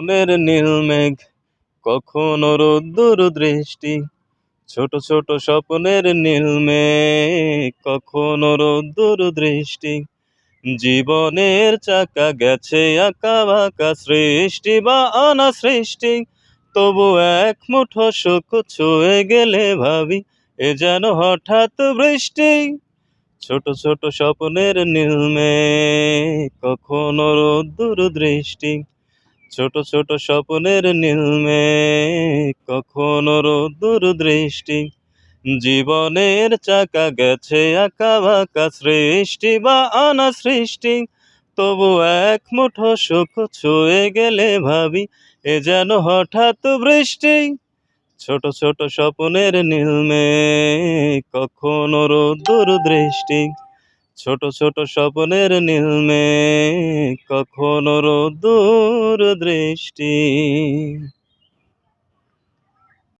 স্বপ্নের নীল মেঘ, কখনো রোদ্দুর দৃষ্টি। ছোট ছোট স্বপ্নের নীল মেঘ, কখনো রোদ্দুর দৃষ্টি। জীবনের চাকা গেছে আঁকা বাঁকা, সৃষ্টি বা অনাসৃষ্টি। তবু এক মুঠো সুখ ছুঁয়ে গেলে ভাবি, এ যেন হঠাৎ বৃষ্টি। ছোট ছোট স্বপ্নের নীল মেঘ, কখনো রোদ্দুর দৃষ্টি। ছোট ছোট স্বপ্নের নীল মেঘ, কখনো রোদ্দুর দৃষ্টি। জীবনের চাকা গেছে আঁকা বাঁকা, সৃষ্টি বা অনাসৃষ্টি। তবু এক মুঠো সুখ ছুঁয়ে গেলে ভাবি, এ যেন হঠাৎ বৃষ্টি। ছোট ছোট স্বপ্নের নীল মেঘ, কখনো রোদ্দুর দৃষ্টি। ছোট ছোট স্বপ্নের নীল মেঘ, কখনো রোদ্দুর দৃষ্টি।